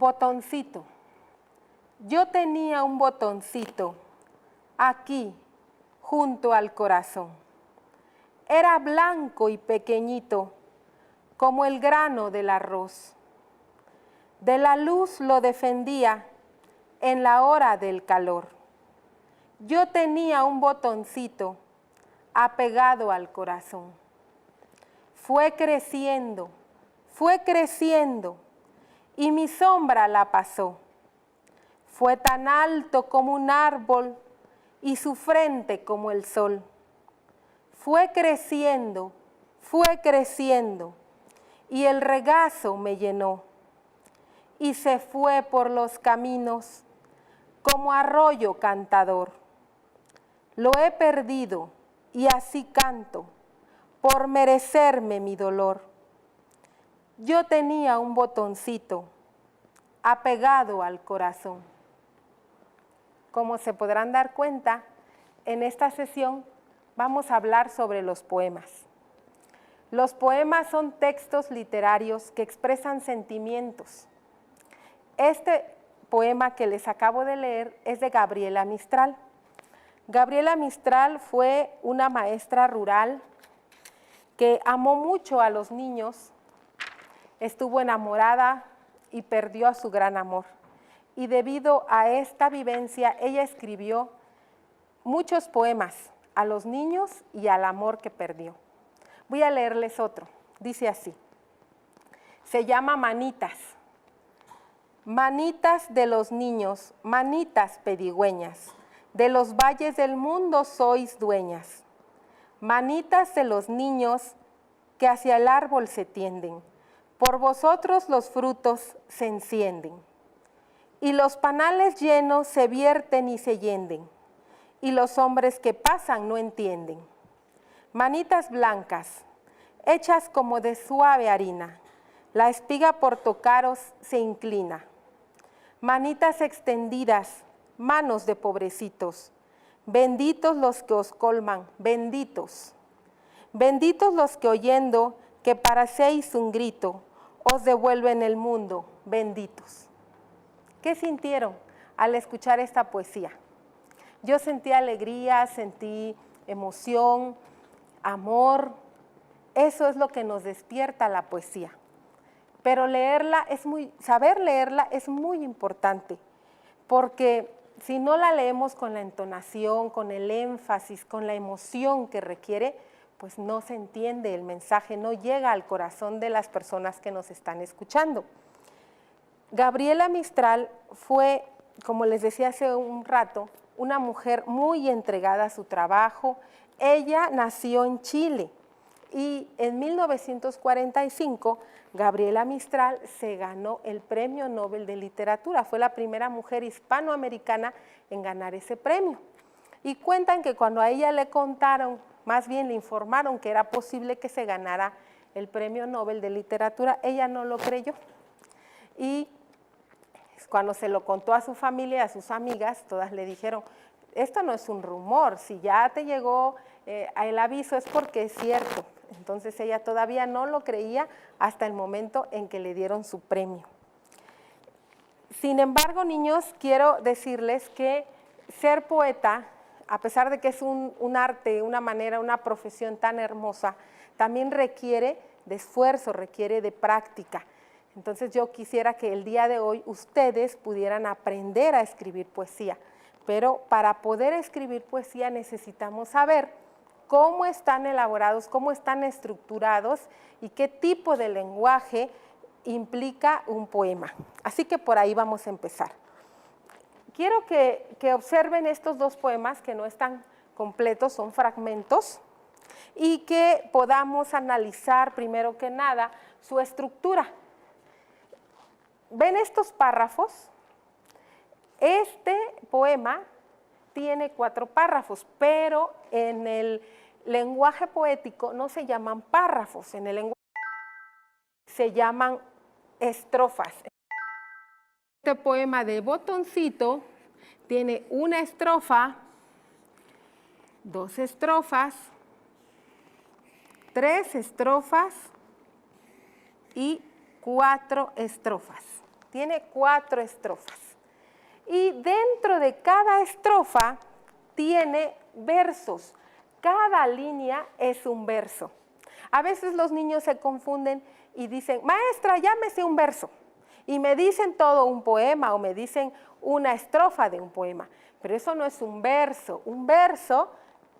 Botoncito. Yo tenía un botoncito aquí, junto al corazón. Era blanco y pequeñito, como el grano del arroz. De la luz lo defendía en la hora del calor. Yo tenía un botoncito apegado al corazón. Fue creciendo, y mi sombra la pasó. Fue tan alto como un árbol y su frente como el sol. Fue creciendo, y el regazo me llenó. Y se fue por los caminos como arroyo cantador. Lo he perdido y así canto, por merecerme mi dolor. Yo tenía un botoncito apegado al corazón. Como se podrán dar cuenta, en esta sesión vamos a hablar sobre los poemas. Los poemas son textos literarios que expresan sentimientos. Este poema que les acabo de leer es de Gabriela Mistral. Gabriela Mistral fue una maestra rural que amó mucho a los niños, estuvo enamorada y perdió a su gran amor. Y debido a esta vivencia, ella escribió muchos poemas a los niños y al amor que perdió. Voy a leerles otro, dice así. Se llama Manitas. Manitas de los niños, manitas pedigüeñas, de los valles del mundo sois dueñas. Manitas de los niños que hacia el árbol se tienden, por vosotros los frutos se encienden. Y los panales llenos se vierten y se yenden, y los hombres que pasan no entienden. Manitas blancas, hechas como de suave harina, la espiga por tocaros se inclina. Manitas extendidas, manos de pobrecitos, benditos los que os colman, benditos. Benditos los que oyendo que parecéis un grito, os devuelven el mundo, benditos. ¿Qué sintieron al escuchar esta poesía? Yo sentí alegría, sentí emoción, amor. Eso es lo que nos despierta la poesía. Pero saber leerla es muy importante, porque si no la leemos con la entonación, con el énfasis, con la emoción que requiere, pues no se entiende el mensaje, no llega al corazón de las personas que nos están escuchando. Gabriela Mistral fue, como les decía hace un rato, una mujer muy entregada a su trabajo. Ella nació en Chile y en 1945 Gabriela Mistral se ganó el Premio Nobel de Literatura. Fue la primera mujer hispanoamericana en ganar ese premio. Y cuentan que cuando a ella le contaron, más bien le informaron que era posible que se ganara el Premio Nobel de Literatura, ella no lo creyó. Y cuando se lo contó a su familia, a sus amigas, todas le dijeron, esto no es un rumor, si ya te llegó el aviso es porque es cierto. Entonces ella todavía no lo creía hasta el momento en que le dieron su premio. Sin embargo, niños, quiero decirles que ser poeta, a pesar de que es un arte, una manera, una profesión tan hermosa, también requiere de esfuerzo, requiere de práctica. Entonces yo quisiera que el día de hoy ustedes pudieran aprender a escribir poesía, pero para poder escribir poesía necesitamos saber cómo están elaborados, cómo están estructurados y qué tipo de lenguaje implica un poema. Así que por ahí vamos a empezar. Quiero que observen estos dos poemas que no están completos, son fragmentos, y que podamos analizar primero que nada su estructura. ¿Ven estos párrafos? Este poema tiene 4 párrafos, pero en el lenguaje poético no se llaman párrafos, en el lenguaje se llaman estrofas. Este poema de Botoncito tiene una estrofa, 2 estrofas, 3 estrofas y 4 estrofas. tiene 4 estrofas. Y dentro de cada estrofa tiene versos. Cada línea es un verso. A veces los niños se confunden y dicen, maestra, ya me sé un verso. Y me dicen todo un poema o me dicen una estrofa de un poema. Pero eso no es un verso. Un verso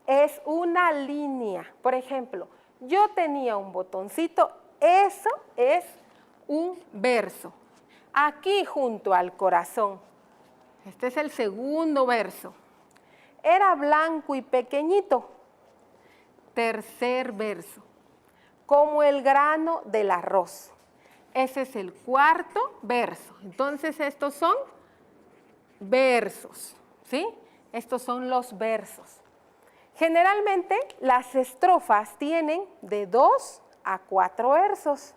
es una línea. Por ejemplo, yo tenía un botoncito, eso es un verso. Aquí junto al corazón, este es el segundo verso. Era blanco y pequeñito, tercer verso. Como el grano del arroz. Ese es el cuarto verso. Entonces estos son versos, ¿sí? Estos son los versos. Generalmente las estrofas tienen de 2 a 4 versos.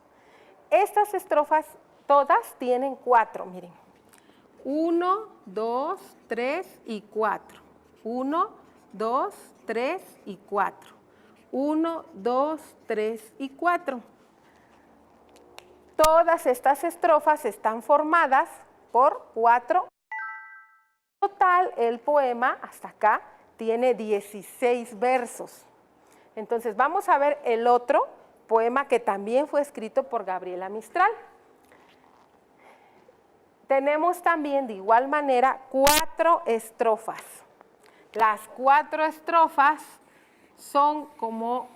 Estas estrofas todas tienen 4, miren. 1, 2, 3 y 4. 1, 2, 3 y 4. 1, 2, 3 y 4. Todas estas estrofas están formadas por 4. En total, el poema hasta acá tiene 16 versos. Entonces, vamos a ver el otro poema que también fue escrito por Gabriela Mistral. Tenemos también de igual manera 4 estrofas. Las 4 estrofas son como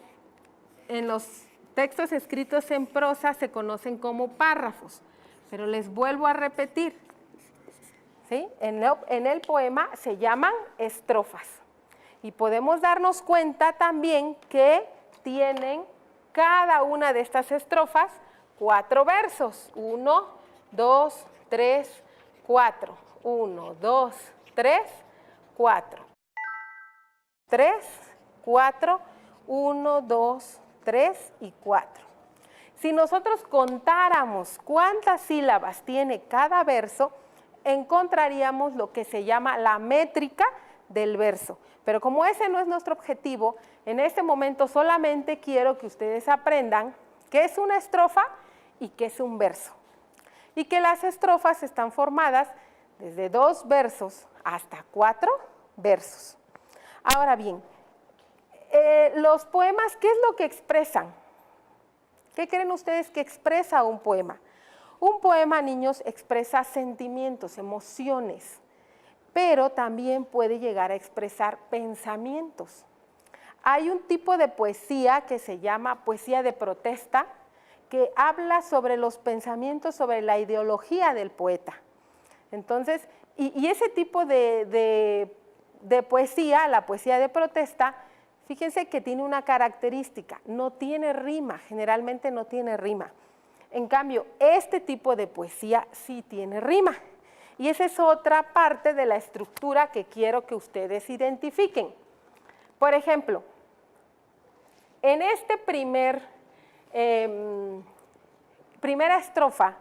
en los textos escritos en prosa se conocen como párrafos, pero les vuelvo a repetir, ¿sí? En el poema se llaman estrofas y podemos darnos cuenta también que tienen cada una de estas estrofas 4 versos, 1, 2, 3, 4, 1, 2, 3, 4, 3, 4, 1, 2, 3 y 4. Si nosotros contáramos cuántas sílabas tiene cada verso, encontraríamos lo que se llama la métrica del verso. Pero como ese no es nuestro objetivo, en este momento solamente quiero que ustedes aprendan qué es una estrofa y qué es un verso. Y que las estrofas están formadas desde 2 versos hasta 4 versos. Ahora bien, los poemas, ¿qué es lo que expresan? ¿Qué creen ustedes que expresa un poema? Un poema, niños, expresa sentimientos, emociones, pero también puede llegar a expresar pensamientos. Hay un tipo de poesía que se llama poesía de protesta, que habla sobre los pensamientos, sobre la ideología del poeta. Entonces, y ese tipo de poesía, la poesía de protesta, fíjense que tiene una característica, no tiene rima, generalmente no tiene rima. En cambio, este tipo de poesía sí tiene rima. Y esa es otra parte de la estructura que quiero que ustedes identifiquen. Por ejemplo, en este primera estrofa,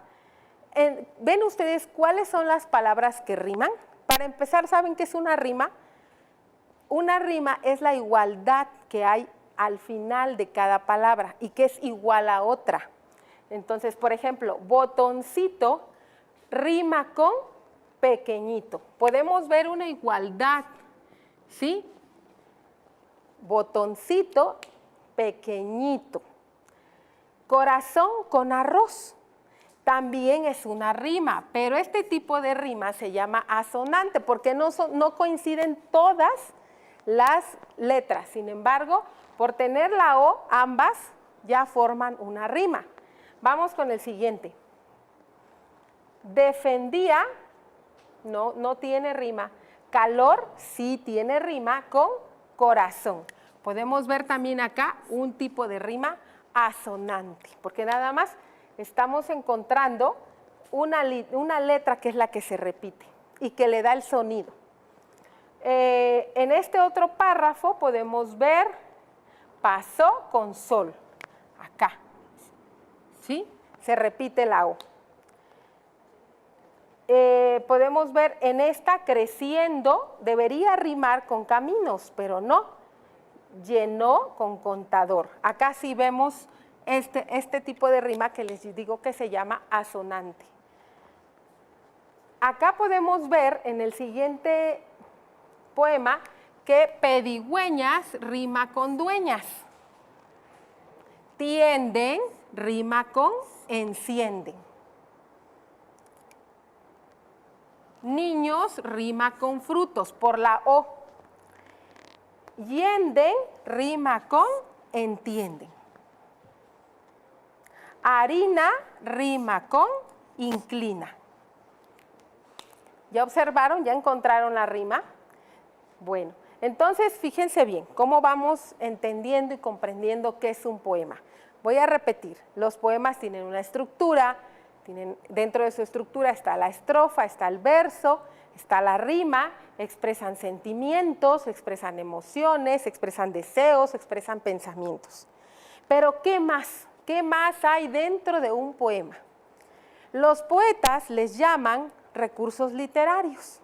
¿ven ustedes cuáles son las palabras que riman? Para empezar, ¿saben qué es una rima? Una rima es la igualdad que hay al final de cada palabra y que es igual a otra. Entonces, por ejemplo, botoncito rima con pequeñito. Podemos ver una igualdad, ¿sí? Botoncito, pequeñito. Corazón con arroz. También es una rima, pero este tipo de rima se llama asonante porque no coinciden todas las letras. Sin embargo, por tener la O, ambas ya forman una rima. Vamos con el siguiente. Defendía, no tiene rima. Calor sí tiene rima con corazón. Podemos ver también acá un tipo de rima asonante, porque nada más estamos encontrando una letra que es la que se repite y que le da el sonido. En este otro párrafo podemos ver pasó con sol, acá, ¿sí? Se repite la O. Podemos ver en esta creciendo, debería rimar con caminos, pero no, llenó con contador. Acá sí vemos este tipo de rima que les digo que se llama asonante. acá podemos ver en el siguiente poema que pedigüeñas rima con dueñas. Tienden rima con encienden. Niños rima con frutos por la O. Yenden rima con entienden. Harina rima con inclina. ¿Ya observaron? ¿Ya encontraron la rima? Bueno, entonces fíjense bien cómo vamos entendiendo y comprendiendo qué es un poema. Voy a repetir, los poemas tienen una estructura, dentro de su estructura está la estrofa, está el verso, está la rima, expresan sentimientos, expresan emociones, expresan deseos, expresan pensamientos. Pero ¿qué más? ¿Qué más hay dentro de un poema? Los poetas les llaman recursos literarios.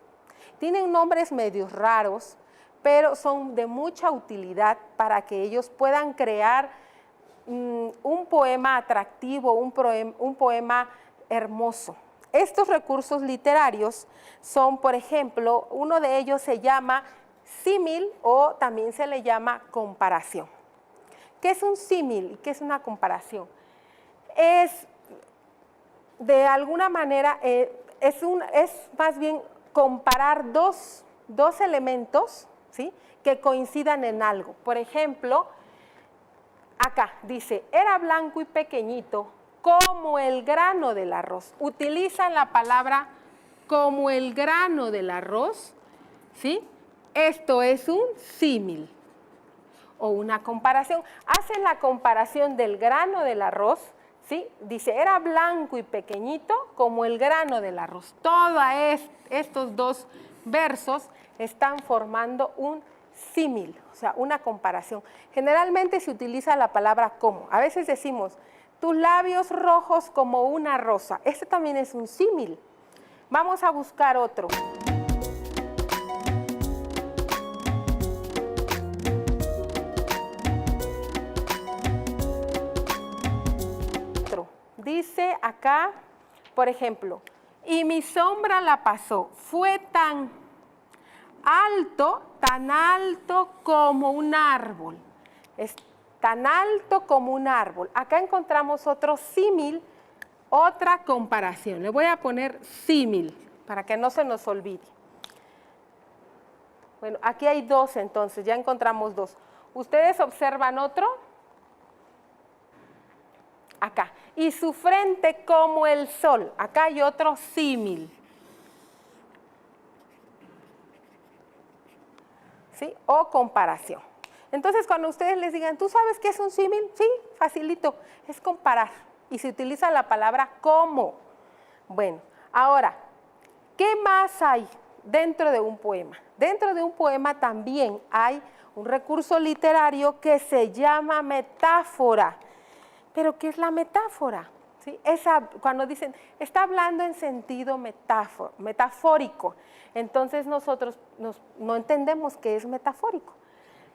Tienen nombres medios raros, pero son de mucha utilidad para que ellos puedan crear un poema atractivo, un poema hermoso. Estos recursos literarios son, por ejemplo, uno de ellos se llama símil o también se le llama comparación. ¿Qué es un símil y qué es una comparación? Es, de alguna manera, es más bien comparar dos elementos, ¿sí?, que coincidan en algo. Por ejemplo, acá dice, era blanco y pequeñito como el grano del arroz. Utilizan la palabra como el grano del arroz, ¿sí? Esto es un símil o una comparación. Hacen la comparación del grano del arroz, ¿sí? Dice, era blanco y pequeñito como el grano del arroz. Todos estos dos versos están formando un símil, o sea, una comparación. Generalmente se utiliza la palabra como. A veces decimos, tus labios rojos como una rosa. Este también es un símil. Vamos a buscar otro. Dice acá, por ejemplo, y mi sombra la pasó, fue tan alto como un árbol. Es tan alto como un árbol. Acá encontramos otro símil, otra comparación. Le voy a poner símil para que no se nos olvide. Bueno, aquí hay dos entonces, ya encontramos dos. ¿Ustedes observan otro? Acá. Y su frente como el sol. Acá hay otro símil. ¿Sí? O comparación. Entonces, cuando ustedes les digan, ¿tú sabes qué es un símil? Sí, facilito. Es comparar. Y se utiliza la palabra como. Bueno, ahora, ¿qué más hay dentro de un poema? Dentro de un poema también hay un recurso literario que se llama metáfora. ¿Pero qué es la metáfora? ¿Sí? Cuando dicen, está hablando en sentido metafórico, entonces nosotros no entendemos qué es metafórico.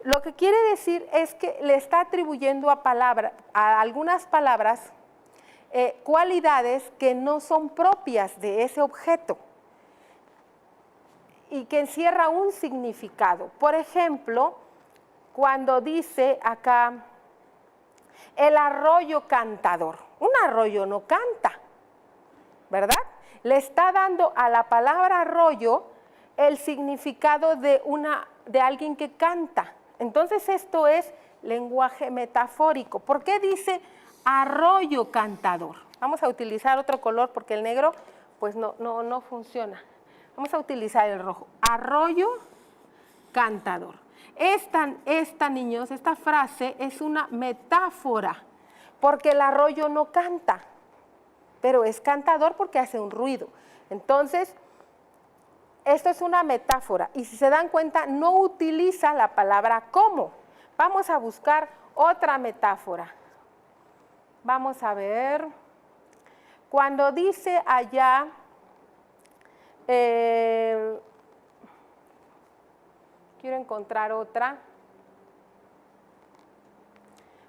Lo que quiere decir es que le está atribuyendo a algunas palabras cualidades que no son propias de ese objeto y que encierra un significado. Por ejemplo, cuando dice acá, el arroyo cantador. Un arroyo no canta, ¿verdad? Le está dando a la palabra arroyo el significado de alguien que canta. Entonces esto es lenguaje metafórico. ¿Por qué dice arroyo cantador? Vamos a utilizar otro color porque el negro pues no funciona. Vamos a utilizar el rojo. Arroyo cantador. Niños, esta frase es una metáfora, porque el arroyo no canta, pero es cantador porque hace un ruido. Entonces, esto es una metáfora, y si se dan cuenta, no utiliza la palabra como. Vamos a buscar otra metáfora. Vamos a ver, cuando dice allá, quiero encontrar otra.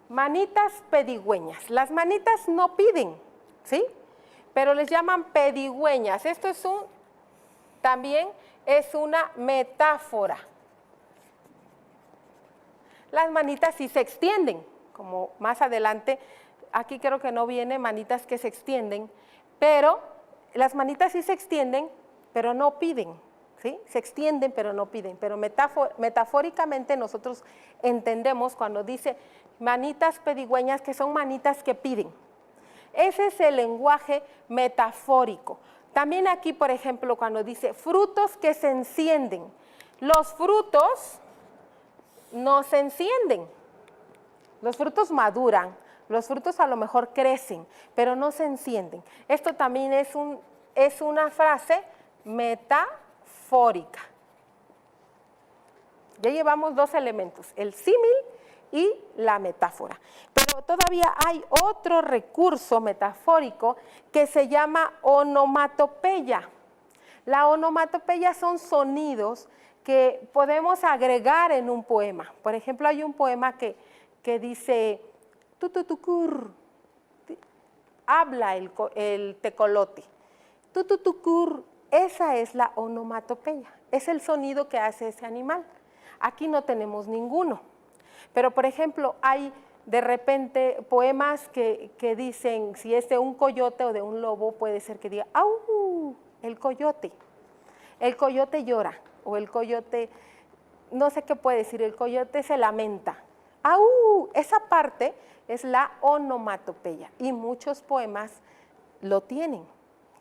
Manitas pedigüeñas. Las manitas no piden, ¿sí? Pero les llaman pedigüeñas. Esto es un también es una metáfora. Las manitas sí se extienden, como más adelante, aquí creo que no viene manitas que se extienden, pero las manitas sí se extienden, pero no piden, ¿sí? Se extienden, pero no piden, pero metafóricamente nosotros entendemos cuando dice manitas pedigüeñas que son manitas que piden. Ese es el lenguaje metafórico. También aquí, por ejemplo, cuando dice frutos que se encienden, los frutos no se encienden, los frutos maduran, los frutos a lo mejor crecen, pero no se encienden. Esto también es una frase metafórica. Ya llevamos dos elementos, el símil y la metáfora. Pero todavía hay otro recurso metafórico que se llama onomatopeya. La onomatopeya son sonidos que podemos agregar en un poema. Por ejemplo, hay un poema que dice, tututucur, habla el tecolote. Tututucur, esa es la onomatopeya, es el sonido que hace ese animal. Aquí no tenemos ninguno. Pero, por ejemplo, hay de repente poemas que dicen, si es de un coyote o de un lobo, puede ser que diga, ¡au! El coyote llora, o el coyote, no sé qué puede decir, el coyote se lamenta. ¡Au! Esa parte es la onomatopeya y muchos poemas lo tienen,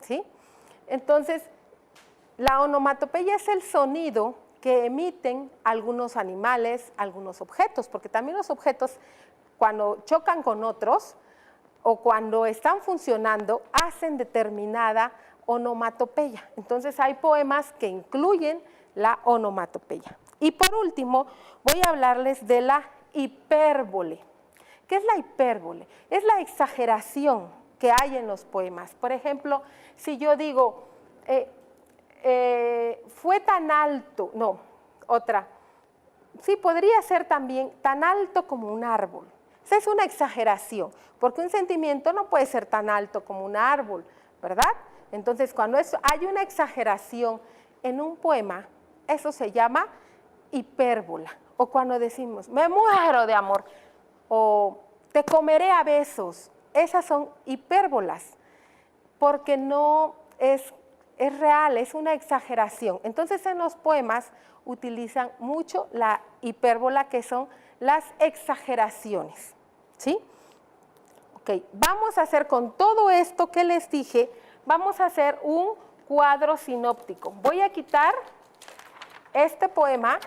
¿sí? Entonces, la onomatopeya es el sonido que emiten algunos animales, algunos objetos, porque también los objetos cuando chocan con otros o cuando están funcionando hacen determinada onomatopeya. Entonces hay poemas que incluyen la onomatopeya. Y por último voy a hablarles de la hipérbole. ¿Qué es la hipérbole? Es la exageración que hay en los poemas. Por ejemplo, si yo digo, fue tan alto, no, otra, sí, podría ser también tan alto como un árbol. Esa es una exageración, porque un sentimiento no puede ser tan alto como un árbol, ¿verdad? Entonces, cuando hay una exageración en un poema, eso se llama hipérbola. O cuando decimos, me muero de amor, o te comeré a besos, esas son hipérbolas, porque no es real, es una exageración. Entonces, en los poemas utilizan mucho la hipérbola, que son las exageraciones, ¿sí? Ok, vamos a hacer con todo esto que les dije, vamos a hacer un cuadro sinóptico. Voy a quitar este poema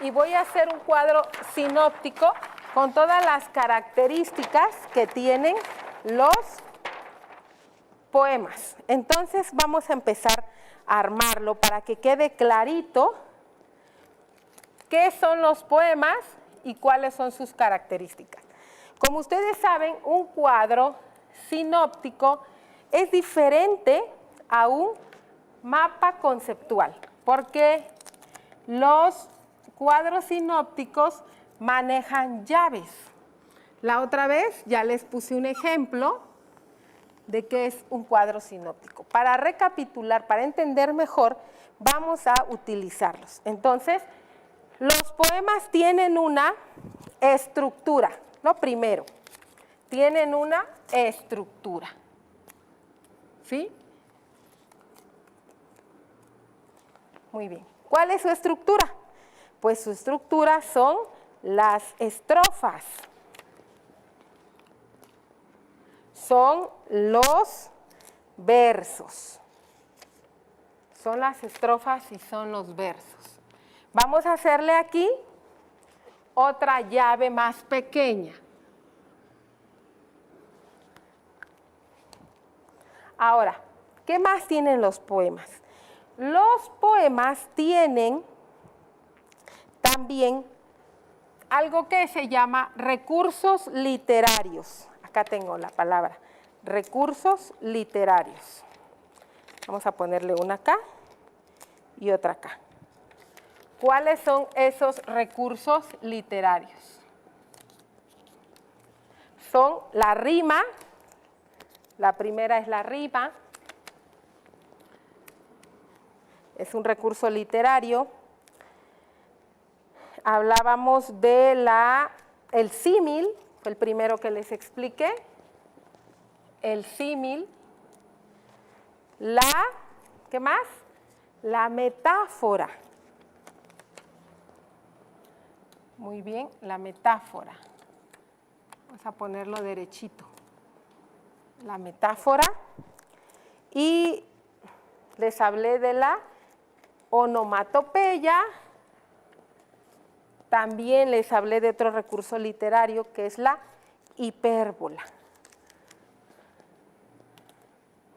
y voy a hacer un cuadro sinóptico con todas las características que tienen los poemas. Entonces vamos a empezar a armarlo para que quede clarito qué son los poemas y cuáles son sus características. Como ustedes saben, un cuadro sinóptico es diferente a un mapa conceptual, porque los cuadros sinópticos manejan llaves. La otra vez ya les puse un ejemplo de qué es un cuadro sinóptico. Para recapitular, para entender mejor, vamos a utilizarlos. Entonces, los poemas tienen una estructura. Lo primero, tienen una estructura. ¿Sí? Muy bien. ¿Cuál es su estructura? Pues su estructura son las estrofas. Son los versos. Son las estrofas y son los versos. Vamos a hacerle aquí otra llave más pequeña. Ahora, ¿qué más tienen los poemas? Los poemas tienen también algo que se llama recursos literarios. Acá tengo la palabra, recursos literarios. Vamos a ponerle una acá y otra acá. ¿Cuáles son esos recursos literarios? Son la rima, la primera es la rima, es un recurso literario. Hablábamos de el símil, fue el primero que les expliqué. El símil. ¿Qué más? La metáfora. Muy bien, la metáfora. Vamos a ponerlo derechito. La metáfora. Y les hablé de la onomatopeya. También les hablé de otro recurso literario que es la hipérbola.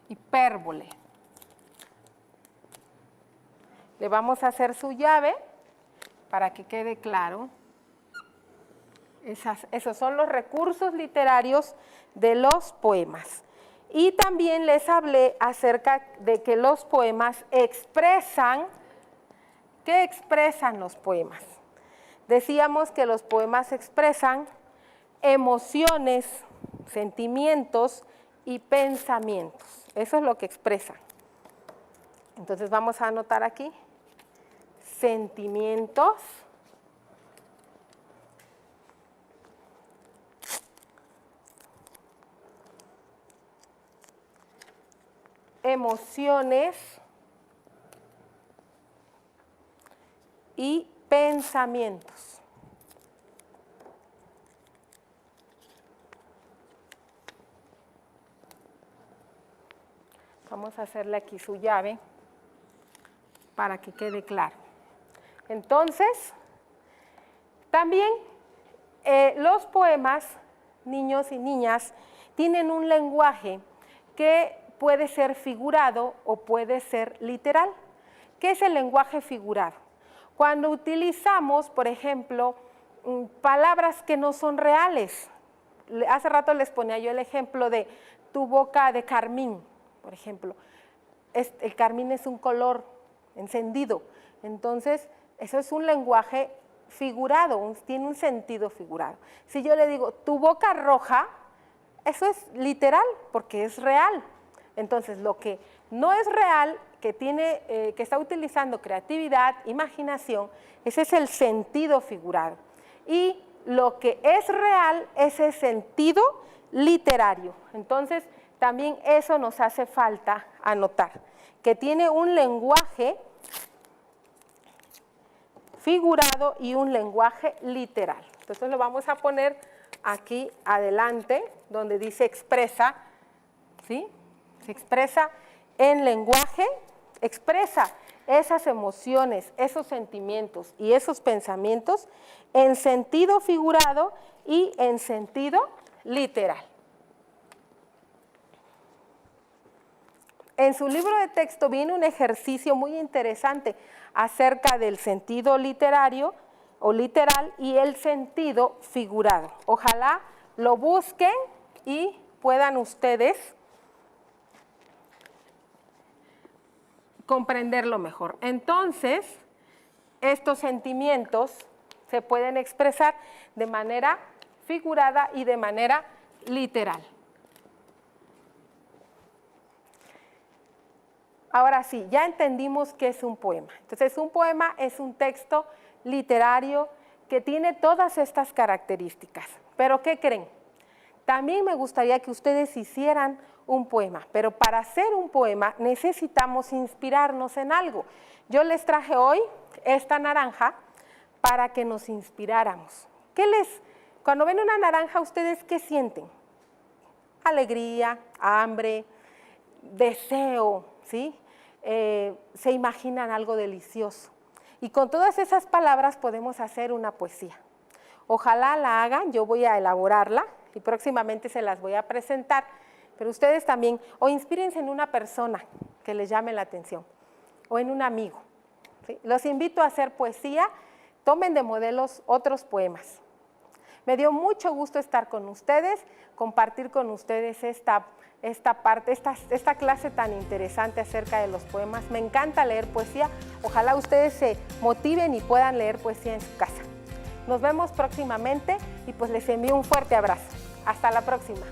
Hipérbole. Le vamos a hacer su llave para que quede claro. Esos son los recursos literarios de los poemas. Y también les hablé acerca de que los poemas expresan. ¿Qué expresan los poemas? Decíamos que los poemas expresan emociones, sentimientos y pensamientos. Eso es lo que expresan. Entonces vamos a anotar aquí sentimientos, emociones y pensamientos. Vamos a hacerle aquí su llave para que quede claro. Entonces, también los poemas, niños y niñas, tienen un lenguaje que puede ser figurado o puede ser literal. ¿Qué es el lenguaje figurado? Cuando utilizamos, por ejemplo, palabras que no son reales. Hace rato les ponía yo el ejemplo de tu boca de carmín, por ejemplo. El carmín es un color encendido. Entonces, eso es un lenguaje figurado, tiene un sentido figurado. Si yo le digo tu boca roja, eso es literal porque es real. Entonces, lo que no es real, que está utilizando creatividad, imaginación, ese es el sentido figurado. Y lo que es real es el sentido literario. Entonces, también eso nos hace falta anotar, que tiene un lenguaje figurado y un lenguaje literal. Entonces lo vamos a poner aquí adelante, donde dice expresa, ¿sí? Se expresa en lenguaje, expresa esas emociones, esos sentimientos y esos pensamientos en sentido figurado y en sentido literal. En su libro de texto viene un ejercicio muy interesante acerca del sentido literario o literal y el sentido figurado. Ojalá lo busquen y puedan ustedes comprenderlo mejor. Entonces, estos sentimientos se pueden expresar de manera figurada y de manera literal. Ahora sí, ya entendimos qué es un poema. Entonces, un poema es un texto literario que tiene todas estas características. ¿Pero qué creen? También me gustaría que ustedes hicieran un poema, pero para hacer un poema necesitamos inspirarnos en algo. Yo les traje hoy esta naranja para que nos inspiráramos. Cuando ven una naranja, ¿ustedes qué sienten? Alegría, hambre, deseo, ¿sí? Se imaginan algo delicioso. Y con todas esas palabras podemos hacer una poesía. Ojalá la hagan, yo voy a elaborarla y próximamente se las voy a presentar. Pero ustedes también, o inspírense en una persona que les llame la atención, o en un amigo. ¿Sí? Los invito a hacer poesía, tomen de modelos otros poemas. Me dio mucho gusto estar con ustedes, compartir con ustedes esta clase tan interesante acerca de los poemas. Me encanta leer poesía, ojalá ustedes se motiven y puedan leer poesía en su casa. Nos vemos próximamente y pues les envío un fuerte abrazo. Hasta la próxima.